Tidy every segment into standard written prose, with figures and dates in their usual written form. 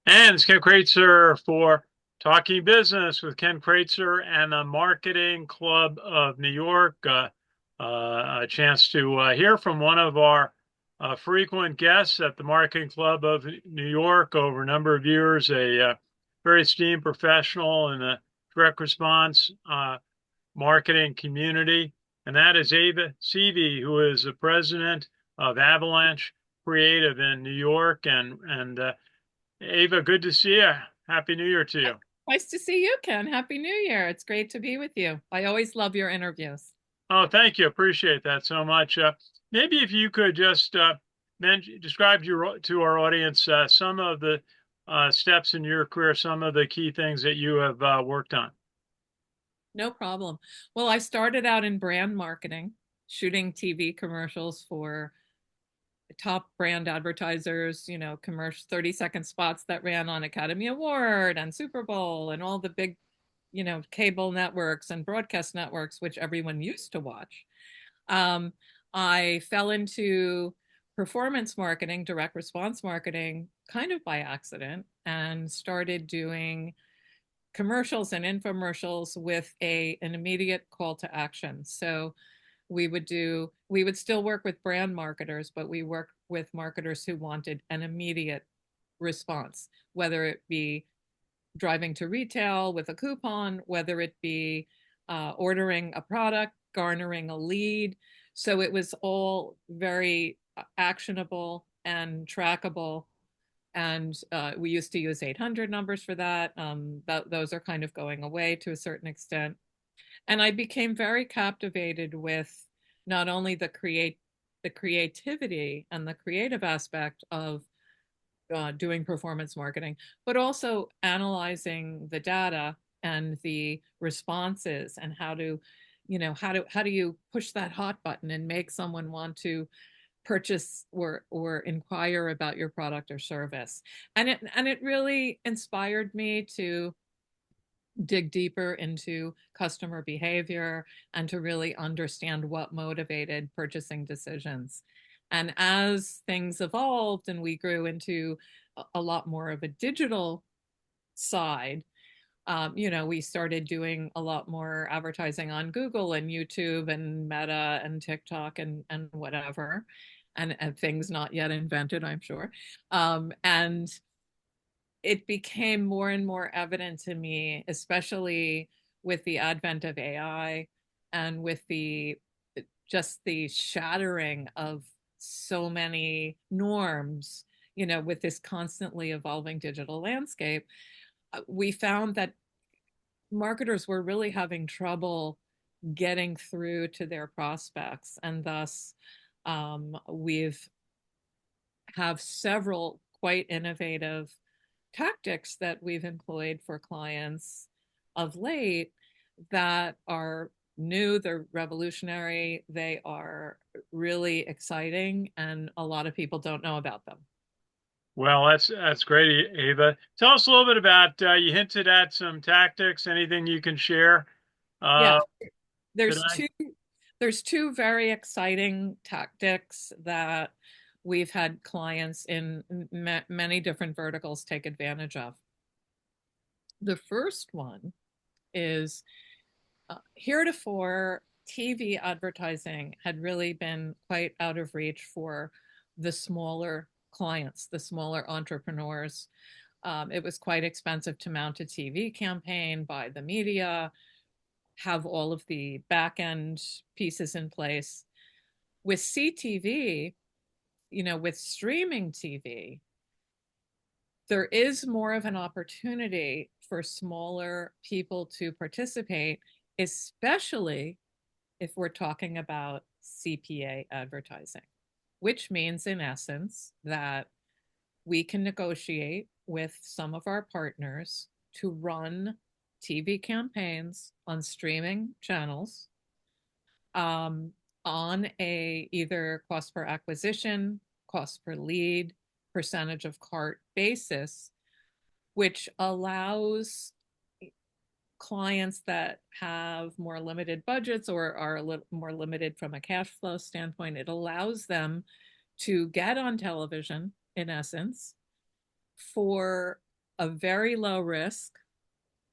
And it's Ken Kraetzer for Talking Business with Ken Kraetzer and the Marketing Club of New York. A chance to hear from one of our frequent guests at the Marketing Club of New York over a number of years, a very esteemed professional in the direct response marketing community. And that is Ava Seavey, who is the president of Avalanche Creative in New York. And Ava, good to see you. Happy New Year to you. Nice to see you, Ken. Happy New Year. It's great to be with you. I always love your interviews. Oh, thank you. Appreciate that so much. Maybe if you could just describe to our audience some of the steps in your career, some of the key things that you have worked on. No problem. Well, I started out in brand marketing, shooting TV commercials for top brand advertisers, commercial 30-second spots that ran on Academy Award and Super Bowl and all the big, cable networks and broadcast networks, which everyone used to watch. Um, I fell into performance marketing, direct response marketing, kind of by accident, and started doing commercials and infomercials with an immediate call to action. So we would still work with brand marketers, but we work with marketers who wanted an immediate response, whether it be driving to retail with a coupon, whether it be ordering a product, garnering a lead. So it was all very actionable and trackable. And we used to use 800 numbers for that. Those are kind of going away to a certain extent. And I became very captivated with not only the creativity and the creative aspect of doing performance marketing, but also analyzing the data and the responses and how do you push that hot button and make someone want to purchase or inquire about your product or service. And it really inspired me to dig deeper into customer behavior and to really understand what motivated purchasing decisions. And as things evolved and we grew into a lot more of a digital side, we started doing a lot more advertising on Google and YouTube and Meta and TikTok and whatever, and things not yet invented, I'm sure. And it became more and more evident to me, especially with the advent of AI and with the just the shattering of so many norms, with this constantly evolving digital landscape. We found that marketers were really having trouble getting through to their prospects, and thus we've have several quite innovative tactics that we've employed for clients of late that are new, they're revolutionary, they are really exciting, and a lot of people don't know about them. Well, that's great, Ava. Tell us a little bit about you hinted at some tactics. Anything you can share Yeah, uh, there's today? two there's two very exciting tactics that we've had clients in many different verticals take advantage of. The first one is heretofore, TV advertising had really been quite out of reach for the smaller clients, the smaller entrepreneurs. It was quite expensive to mount a TV campaign, buy the media, have all of the back end pieces in place. With CTV, with streaming TV, there is more of an opportunity for smaller people to participate, especially if we're talking about CPA advertising, which means, in essence, that we can negotiate with some of our partners to run TV campaigns on streaming channels um, on a either cost per acquisition, cost per lead, percentage of cart basis, which allows clients that have more limited budgets or are a little more limited from a cash flow standpoint, it allows them to get on television, in essence, for a very low risk,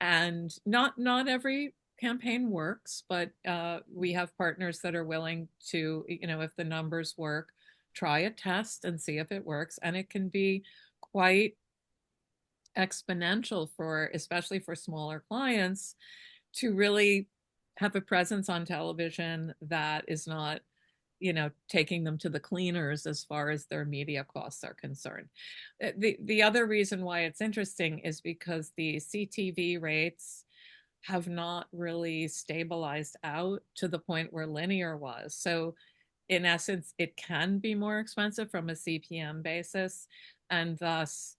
and not every campaign works, but we have partners that are willing to, if the numbers work, try a test and see if it works, and it can be quite exponential for, especially for smaller clients, to really have a presence on television that is not, taking them to the cleaners as far as their media costs are concerned. The other reason why it's interesting is because the CTV rates have not really stabilized out to the point where linear was. So in essence, it can be more expensive from a CPM basis, and thus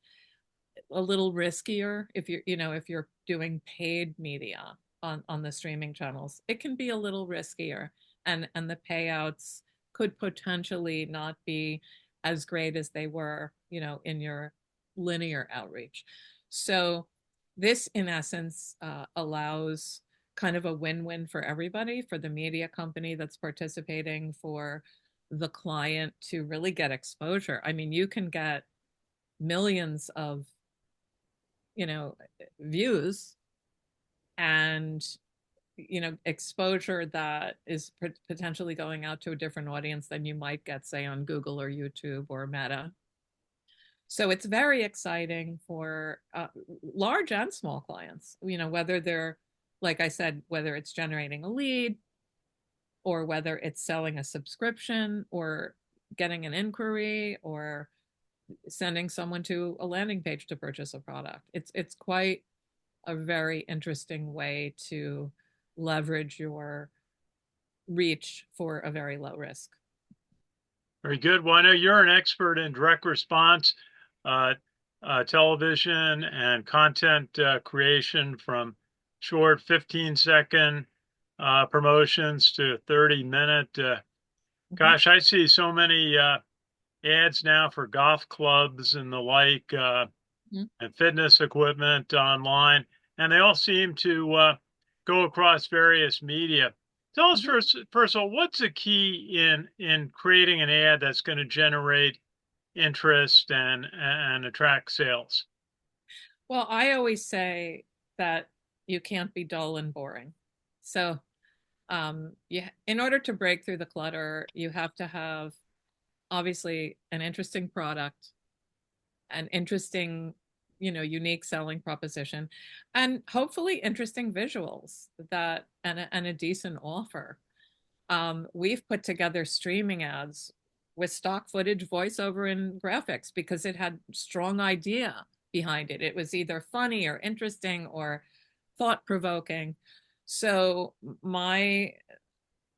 a little riskier if you're doing paid media on the streaming channels. It can be a little riskier, and the payouts could potentially not be as great as they were, in your linear outreach. So this, in essence, allows kind of a win-win for everybody, for the media company that's participating, for the client to really get exposure. I mean, you can get millions of, views, and exposure that is potentially going out to a different audience than you might get, say, on Google or YouTube or Meta. So it's very exciting for large and small clients, whether they're, like I said, whether it's generating a lead, or whether it's selling a subscription, or getting an inquiry, or sending someone to a landing page to purchase a product. It's quite a very interesting way to leverage your reach for a very low risk. Very good. Well, I know you're an expert in direct response, uh, television and content creation, from short 15-second promotions to 30-minute. Mm-hmm. Gosh, I see so many ads now for golf clubs and the like, Mm-hmm. and fitness equipment online, and they all seem to go across various media. Tell us Mm-hmm. first of all, what's the key in creating an ad that's going to generate interest and attract sales? Well, I always say that you can't be dull and boring. So, in order to break through the clutter, you have to have, obviously, an interesting product, an interesting, unique selling proposition, and hopefully interesting visuals, that and a decent offer. We've put together streaming ads with stock footage, voiceover, and graphics because it had strong idea behind it. It was either funny or interesting or thought provoking. So my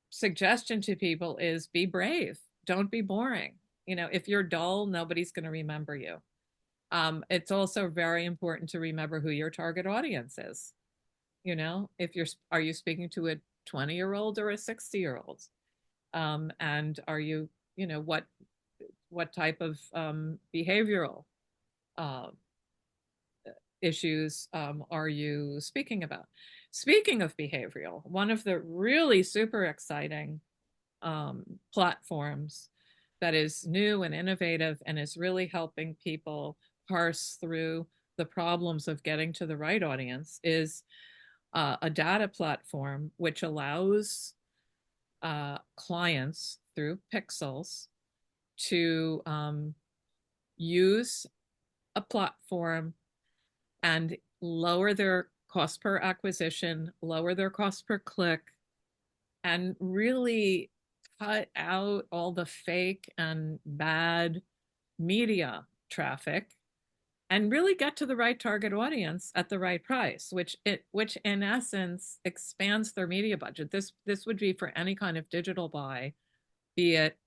suggestion to people is be brave. Don't be boring. If you're dull, nobody's going to remember you. It's also very important to remember who your target audience is. If are you speaking to a 20-year-old or a 60-year-old? And are you, what type of behavioral uh, issues are you speaking about? Speaking of behavioral, one of the really super exciting platforms that is new and innovative and is really helping people parse through the problems of getting to the right audience is a data platform which allows clients through pixels to use a platform and lower their cost per acquisition, lower their cost per click, and really cut out all the fake and bad media traffic, and really get to the right target audience at the right price, which in essence expands their media budget. This would be for any kind of digital buy, be it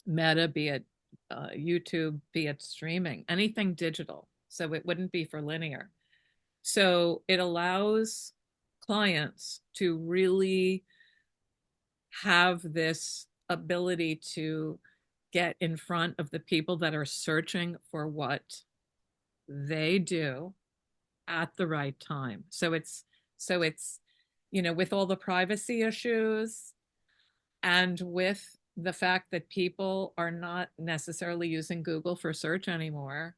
Meta, be it YouTube, be it streaming, anything digital. So it wouldn't be for linear. So it allows clients to really have this ability to get in front of the people that are searching for what they do at the right time. So it's with all the privacy issues, and with the fact that people are not necessarily using Google for search anymore,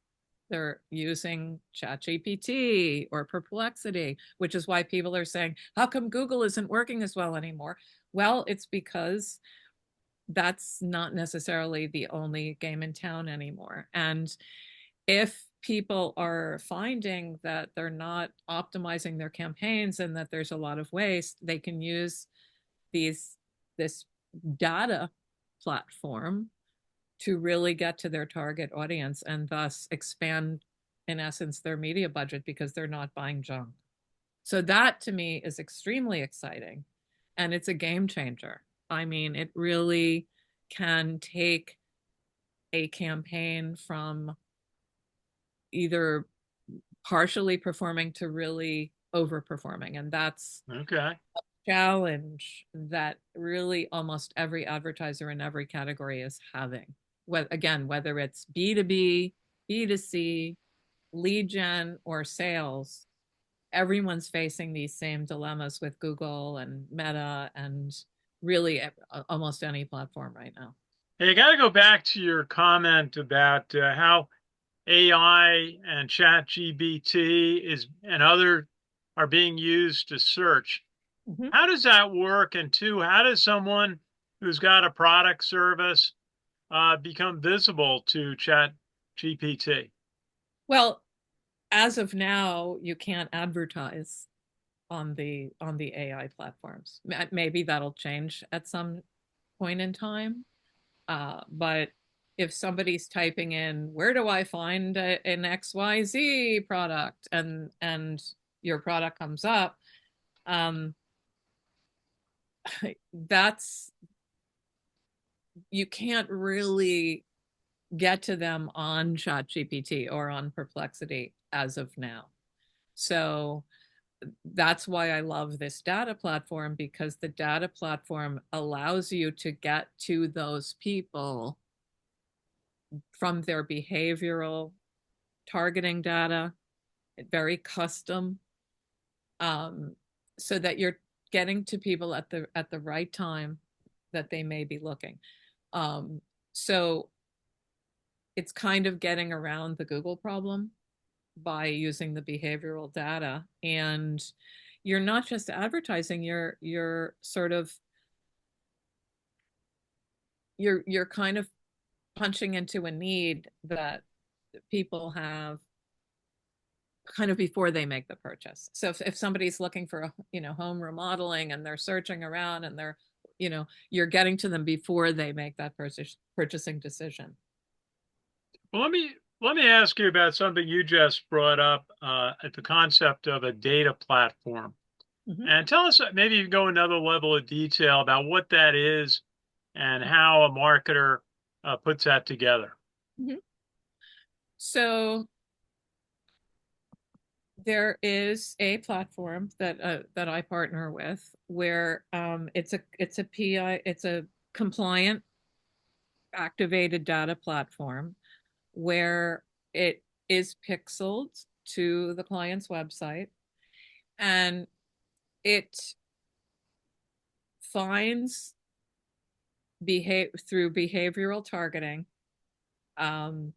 They're using ChatGPT or Perplexity, which is why people are saying, how come Google isn't working as well anymore? Well, it's because that's not necessarily the only game in town anymore. And if people are finding that they're not optimizing their campaigns and that there's a lot of waste, they can use these this data platform to really get to their target audience and thus expand, in essence, their media budget because they're not buying junk. So that to me is extremely exciting, and it's a game changer. I mean, it really can take a campaign from either partially performing to really overperforming, and that's Okay. challenge that really almost every advertiser in every category is having. Again, whether it's B2B, B2C, lead gen, or sales, everyone's facing these same dilemmas with Google and Meta and really almost any platform right now. Hey, I got to go back to your comment about how AI and ChatGPT is and other are being used to search. Mhm. How does that work? And two, how does someone who's got a product service become visible to ChatGPT? Well, as of now, you can't advertise on the AI platforms. Maybe that'll change at some point in time. But if somebody's typing in, where do I find an XYZ product, and your product comes up, um, that's you can't really get to them on ChatGPT or on Perplexity as of now. So that's why I love this data platform, because the data platform allows you to get to those people from their behavioral targeting data, very custom, um, so that you're getting to people at the right time that they may be looking. So it's kind of getting around the Google problem by using the behavioral data, and you're not just advertising, you're sort of you're kind of punching into a need that people have kind of before they make the purchase. So if somebody's looking for a home remodeling and they're searching around and they're you're getting to them before they make that purchasing decision. Well, let me ask you about something you just brought up at the concept of a data platform. Mm-hmm. And tell us, maybe you can go another level of detail about what that is and how a marketer puts that together. Mm-hmm. So there is a platform that I partner with where it's a PI, it's a compliant activated data platform where it is pixeled to the client's website, and it finds through behavioral targeting. um,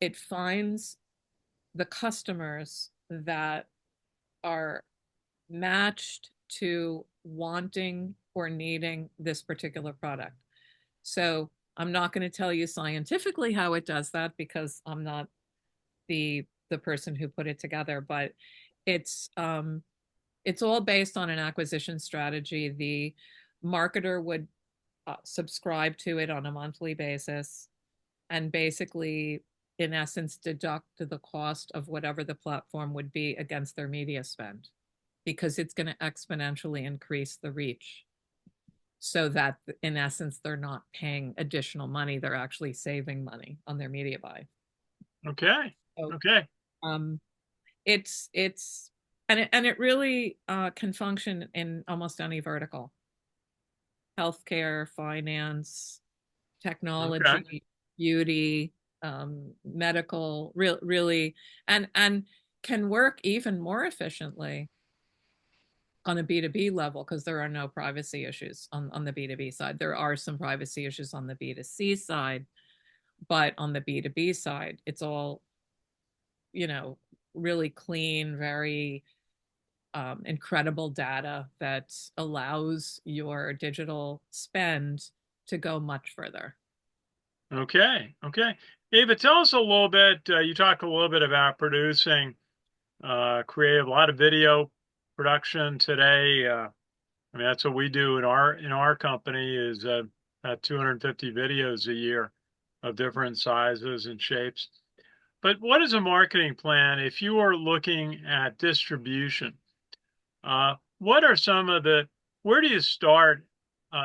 it finds the customers that are matched to wanting or needing this particular product. So I'm not going to tell you scientifically how it does that because I'm not the person who put it together, but it's um, it's all based on an acquisition strategy. The marketer would subscribe to it on a monthly basis and basically, in essence, deduct the cost of whatever the platform would be against their media spend, because it's going to exponentially increase the reach, so that in essence they're not paying additional money, they're actually saving money on their media buy. Okay. So Okay. um, it's and it really can function in almost any vertical: healthcare, finance, Okay. technology, beauty, medical, really, and can work even more efficiently on a B2B level because there are no privacy issues on the B2B side. There are some privacy issues on the B2C side, but on the B2B side, it's all you know, really clean, very incredible data that allows your digital spend to go much further. Okay. Okay. Ava, tell us a little bit. You talked a little bit about producing creative, a lot of video production today. I mean, that's what we do in our company is 250 videos a year of different sizes and shapes. But what is a marketing plan if you are looking at distribution? What are some of the, where do you start?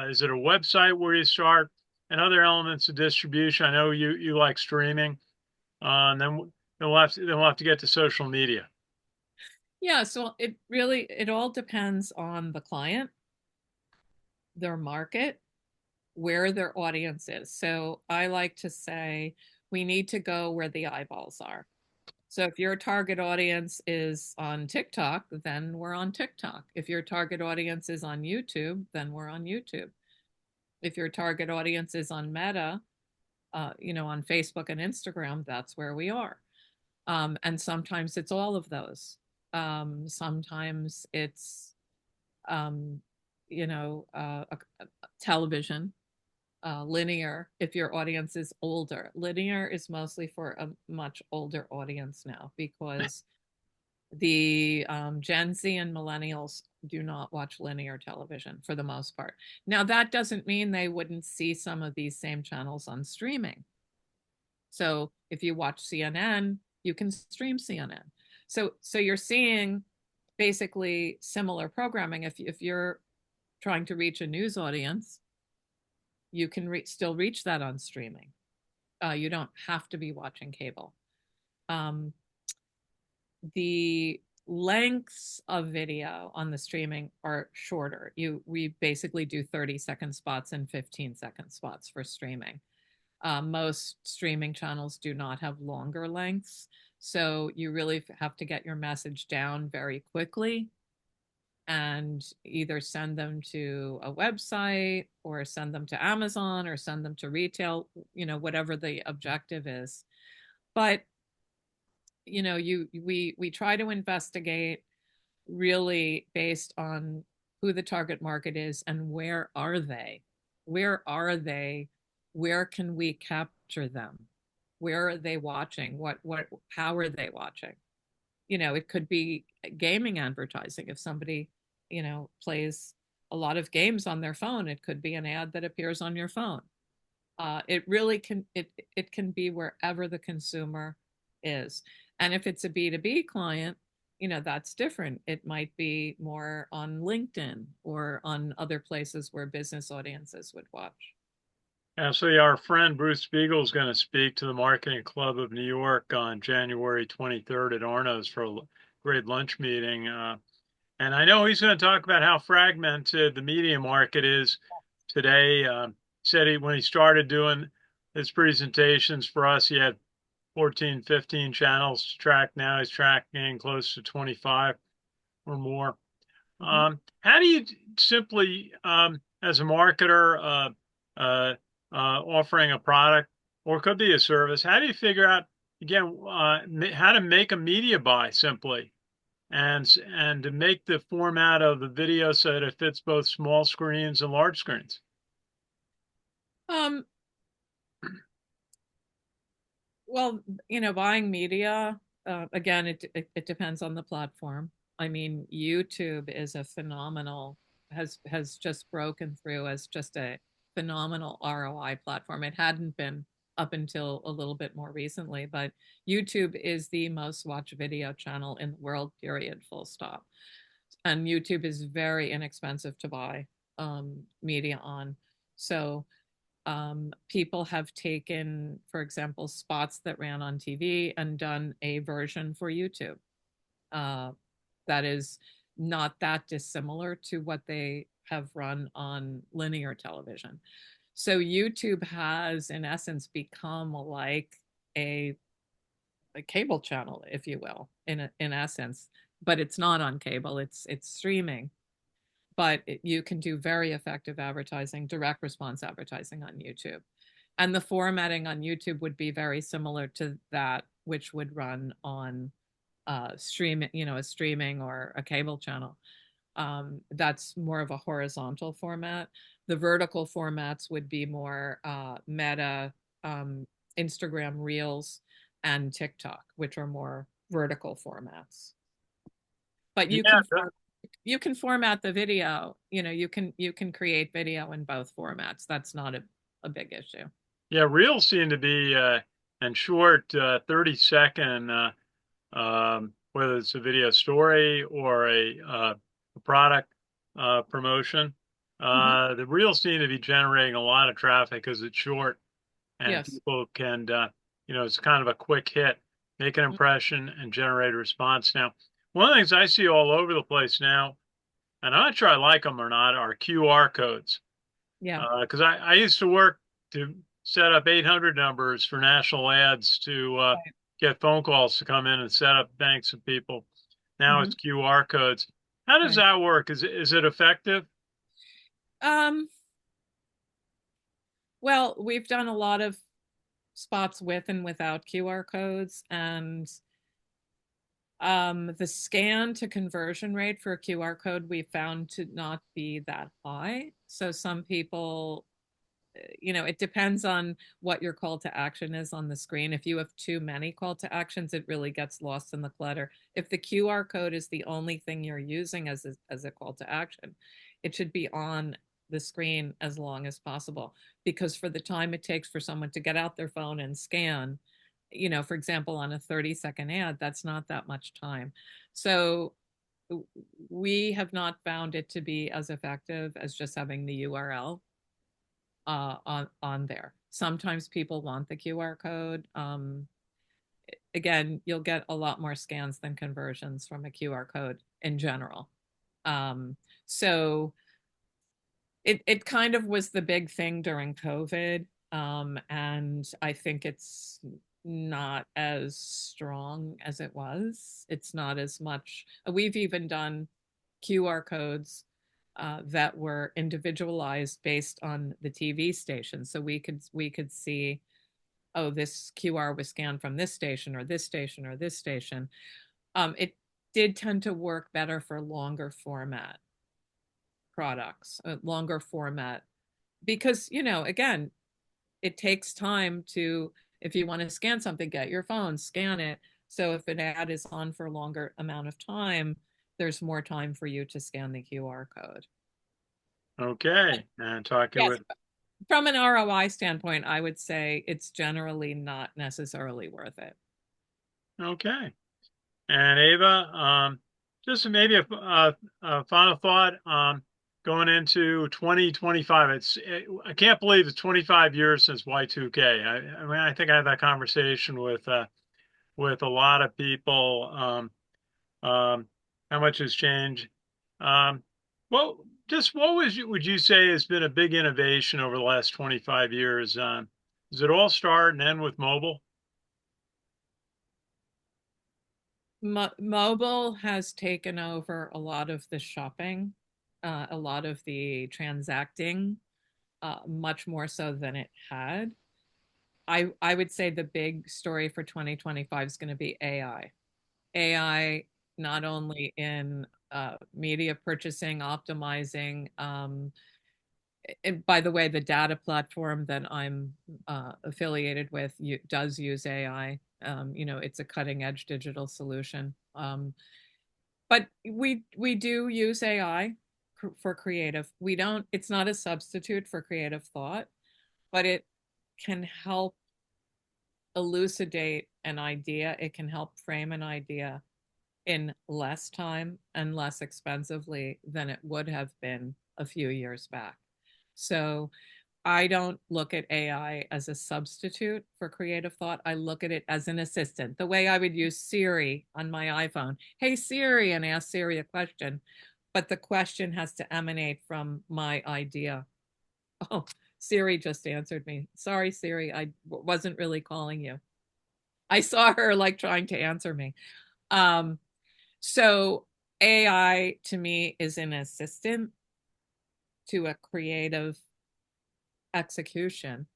Is it a website where you start and other elements of distribution? I know you like streaming, then we'll have to get to social media. Yeah, so it all depends on the client, their market, where their audience is. So I like to say we need to go where the eyeballs are. So if your target audience is on TikTok, then we're on TikTok. If your target audience is on YouTube, then we're on YouTube. If your target audience is on Meta, on Facebook and Instagram, that's where we are. And sometimes it's all of those. Sometimes it's, um, television, linear, if your audience is older. Linear is mostly for a much older audience now because the Gen Z and millennials do not watch linear television for the most part. Now, that doesn't mean they wouldn't see some of these same channels on streaming. So if you watch CNN, you can stream CNN. So you're seeing basically similar programming. If you're trying to reach a news audience, you can still reach that on streaming. You don't have to be watching cable. Um, the lengths of video on the streaming are shorter. We basically do 30-second spots and 15-second spots for streaming. Most streaming channels do not have longer lengths, so you really have to get your message down very quickly and either send them to a website or send them to Amazon or send them to retail, whatever the objective is. But we try to investigate really based on who the target market is and where are they? Where are they? Where can we capture them? Where are they watching? How are they watching? It could be gaming advertising. If somebody, plays a lot of games on their phone, it could be an ad that appears on your phone. It really can be wherever the consumer is. And if it's a B2B client, that's different. It might be more on LinkedIn or on other places where business audiences would watch. Actually, our friend Bruce Spiegel is going to speak to the Marketing Club of New York on January 23rd at Arno's for a great lunch meeting. And I know he's going to talk about how fragmented the media market is today. Said when he started doing his presentations for us, he had 14, 15 channels to track. Now he's tracking close to 25 or more. Mhm. How do you simply, as a marketer, offering a product or it could be a service, how do you figure out, again, how to make a media buy simply and to make the format of the video so that it fits both small screens and large screens? Um, well, buying media, again, it depends on the platform. I mean, YouTube is a phenomenal, has just broken through as just a phenomenal ROI platform. It hadn't been up until a little bit more recently, but YouTube is the most watched video channel in the world, period, full stop. And YouTube is very inexpensive to buy media on. So people have taken, for example, spots that ran on TV and done a version for YouTube. Uh, that is not that dissimilar to what they have run on linear television. So YouTube has, in essence, become like a, a cable channel, if you will, in essence. But it's not on cable; it's streaming. But you can do very effective advertising, direct response advertising on YouTube. And the formatting on YouTube would be very similar to that which would run on stream, a streaming or a cable channel. That's more of a horizontal format. The vertical formats would be more Meta, um, Instagram Reels, and TikTok, which are more vertical formats. But Yeah, you can format the video. You can create video in both formats. That's not a big issue. yeah. Reels seem to be and short 30-second, whether it's a video story or a product promotion. Hmm. The reels seem to be generating a lot of traffic because it's short and Yes. people can, it's kind of a quick hit, make an impression and generate a response. Now, one of the things I see all over the place now, and I'm not sure I like them or not, are QR codes. Yeah. Because I used to work to set up 800 numbers for national ads to Right. get phone calls to come in and set up banks of people. Now Hmm. it's QR codes. How does Right. that work? Is it effective? Um, well, we've done a lot of spots with and without QR codes, and the scan to conversion rate for a QR code we found to not be that high. So some people, it depends on what your call to action is on the screen. If you have too many call to actions, it really gets lost in the clutter. If the QR code is the only thing you're using as a call to action, it should be on the screen as long as possible, because for the time it takes for someone to get out their phone and scan, for example, on a 30-second ad, that's not that much time. So we have not found it to be as effective as just having the URL on there. Sometimes people want the QR code. Again, you'll get a lot more scans than conversions from a QR code in general. Um, so it kind of was the big thing during COVID. And I think it's not as strong as it was. It's not as much. We've even done QR codes that were individualized based on the TV station. So we could see, oh, this QR was scanned from this station or this station or this station. It did tend to work better for longer format products, longer format, because again, it takes time to, if you want to scan something, get your phone, scan it. So if an ad is on for a longer amount of time, there's more time for you to scan the QR code. Okay. And talking Yes, with, from an ROI standpoint, I would say it's generally not necessarily worth it. okay. And Ava, just maybe a final thought going into 2025. I can't believe it's 25 years since Y2K. I mean, I think I had that conversation with a lot of people. How much has changed? Um, well, just what would you say has been a big innovation over the last 25 years? Does it all start and end with mobile? Mobile has taken over a lot of the shopping, a lot of the transacting, much more so than it had. I would say the big story for 2025 is going to be AI. AI, not only in media purchasing, optimizing. And by the way, the data platform that I'm affiliated with does use AI. It's a cutting edge digital solution. But we do use AI for creative. We don't. It's not a substitute for creative thought, but it can help elucidate an idea. It can help frame an idea in less time and less expensively than it would have been a few years back. So I don't look at AI as a substitute for creative thought. I look at it as an assistant, the way I would use Siri on my iPhone. Hey, Siri, and ask Siri a question. But the question has to emanate from my idea. Oh, Siri just answered me. Sorry, Siri, I wasn't really calling you. I saw her like trying to answer me. Um, so AI to me is an assistant to a creative execution,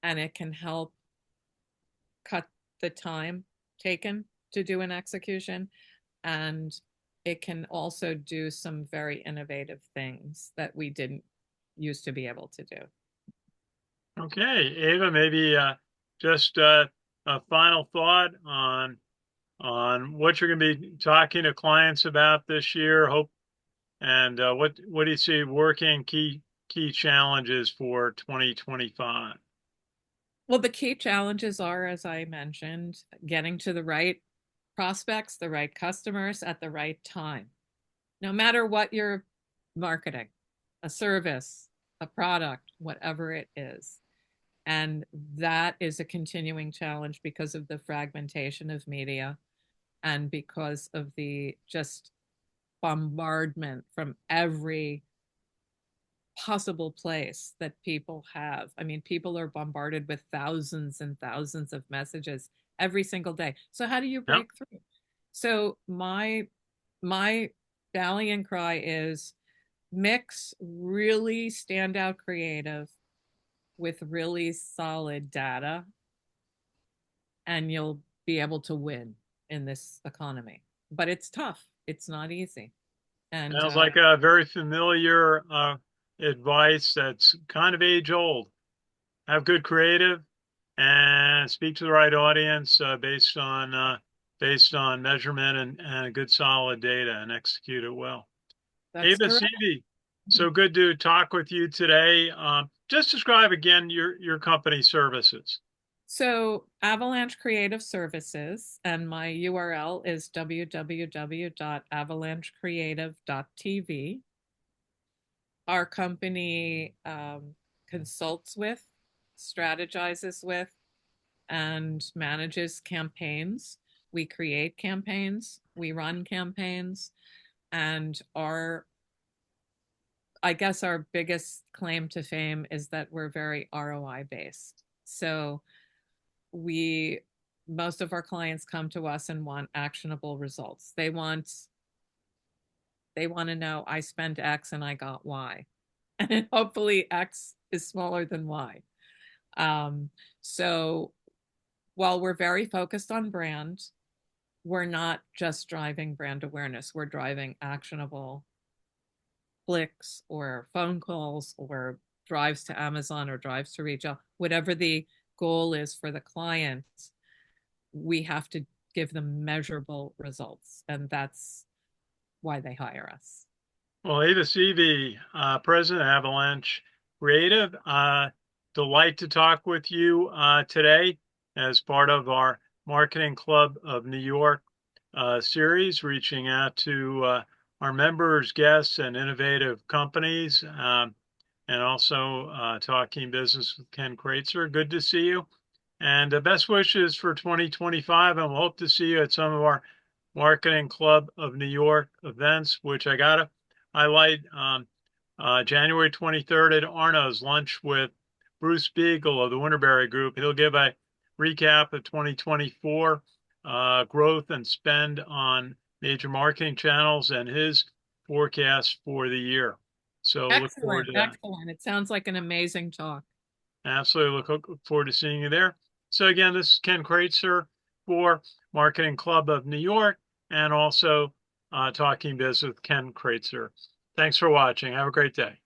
and it can help cut the time taken to do an execution, and it can also do some very innovative things that we didn't used to be able to do. Okay, Ava, maybe just a final thought on what you're going to be talking to clients about this year. Hope and what do you see working key challenges for 2025? Well, the key challenges are, as I mentioned, getting to the right prospects, the right customers at the right time. No matter what you're marketing, a service, a product, whatever it is. And that is a continuing challenge because of the fragmentation of media and because of the just bombardment from every possible place that people have. I mean, people are bombarded with thousands and thousands of messages every single day. So how do you Yep. break through? So my rallying cry is mix really standout creative with really solid data, and you'll be able to win in this economy. But it's tough. It's not easy. And Sounds like a very familiar advice that's kind of age old. Have good creative and speak to the right audience based on measurement and good solid data and execute it well. that's Ava correct. Seavey, so good to talk with you today. Just describe again your company services. So, Avalanche Creative Services, and my URL is www.avalanchecreative.tv. Our company consults with, strategizes with, and manages campaigns. We create campaigns, we run campaigns, and I guess our biggest claim to fame is that we're very ROI based. So we most of our clients come to us and want actionable results. They want to know I spent X and I got Y. And hopefully X is smaller than Y. Um, so while we're very focused on brand, we're not just driving brand awareness. We're driving actionable clicks or phone calls or drives to Amazon or drives to retail, whatever the goal is for the client, we have to give them measurable results. And that's why they hire us. Well, Ava Seavey, President of Avalanche Creative, delight to talk with you today as part of our Marketing Club of New York series, reaching out to our members, guests, and innovative companies, and also talking business with Ken Kraetzer. Good to see you. And best wishes for 2025. And we'll hope to see you at some of our Marketing Club of New York events, which I got to highlight. January 23rd at Arno's lunch with Bruce Beagle of the Winterberry Group. He'll give a recap of 2024 growth and spend on major marketing channels and his forecast for the year. So look forward Excellent. to that. Excellent. It sounds like an amazing talk. Absolutely. Look forward to seeing you there. So again, this is Ken Kraetzer for Marketing Club of New York and also Talking Biz with Ken Kraetzer. Thanks for watching. Have a great day.